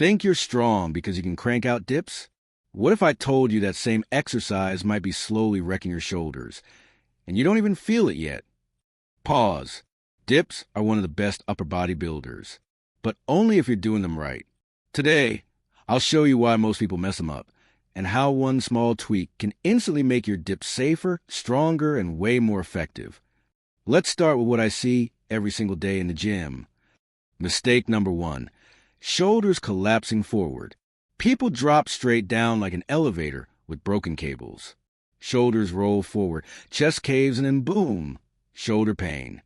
Think you're strong because you can crank out dips? What if I told you that same exercise might be slowly wrecking your shoulders, and you don't even feel it yet? Pause. Dips are one of the best upper body builders, but only if you're doing them right. Today, I'll show you why most people mess them up, and how one small tweak can instantly make your dips safer, stronger, and way more effective. Let's start with what I see every single day in the gym. Mistake number 1. Shoulders collapsing forward. People drop straight down like an elevator with broken cables. Shoulders roll forward, chest caves, and then boom, shoulder pain.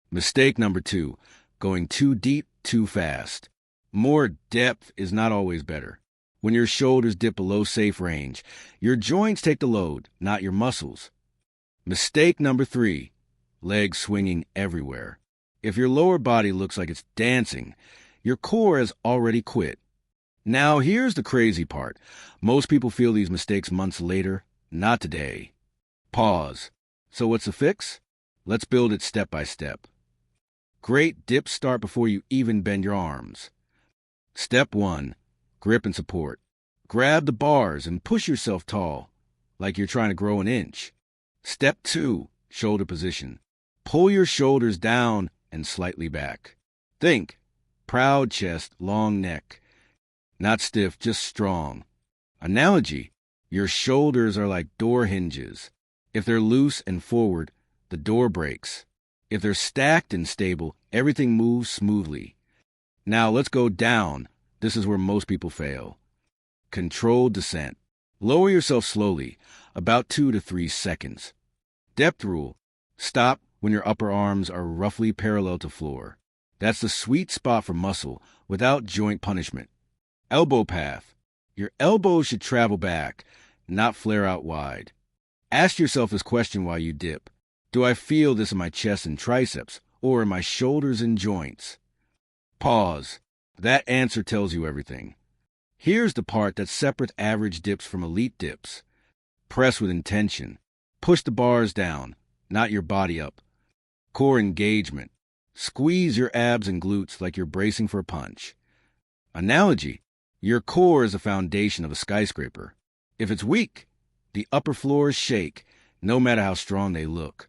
Mistake number 2. Going too deep, too fast. More depth is not always better. When your shoulders dip below safe range, your joints take the load, not your muscles. Mistake number 3. Legs swinging everywhere. If your lower body looks like it's dancing, your core has already quit. Now here's the crazy part. Most people feel these mistakes months later, not today. Pause. So what's the fix? Let's build it step by step. Great dips start before you even bend your arms. Step 1. Grip and support. Grab the bars and push yourself tall, like you're trying to grow an inch. Step 2. Shoulder position. Pull your shoulders down and slightly back. Think. Proud chest, long neck. Not stiff, just strong. Analogy. Your shoulders are like door hinges. If they're loose and forward, the door breaks. If they're stacked and stable, everything moves smoothly. Now let's go down. This is where most people fail. Controlled descent. Lower yourself slowly, about 2 to 3 seconds. Depth rule. Stop when your upper arms are roughly parallel to floor. That's the sweet spot for muscle without joint punishment. Elbow path. Your elbows should travel back, not flare out wide. Ask yourself this question while you dip. Do I feel this in my chest and triceps, or in my shoulders and joints? Pause. That answer tells you everything. Here's the part that separates average dips from elite dips. Press with intention. Push the bars down, not your body up. Core engagement. Squeeze your abs and glutes like you're bracing for a punch. Analogy. Your core is the foundation of a skyscraper. If it's weak, the upper floors shake, no matter how strong they look.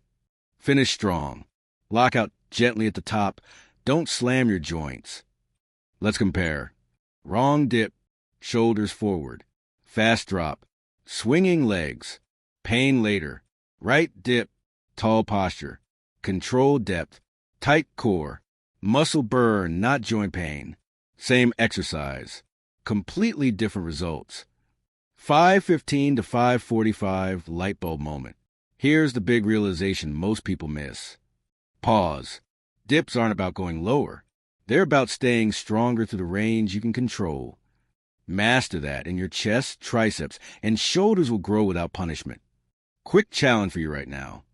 Finish strong. Lock out gently at the top. Don't slam your joints. Let's compare. Wrong dip, shoulders forward. Fast drop, swinging legs. Pain later. Right dip, tall posture. Controlled depth, tight core. Muscle burn, not joint pain. Same exercise. Completely different results. 5:15 to 5:45 light bulb moment. Here's the big realization most people miss. Pause. Dips aren't about going lower. They're about staying stronger through the range you can control. Master that, and your chest, triceps, and shoulders will grow without punishment. Quick challenge for you right now.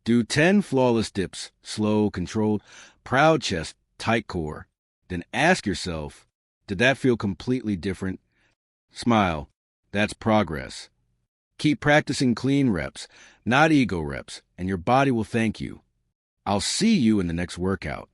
Do 10 flawless dips, slow, controlled, proud chest, tight core. Then ask yourself, did that feel completely different? Smile. That's progress. Keep practicing clean reps, not ego reps, and your body will thank you. I'll see you in the next workout.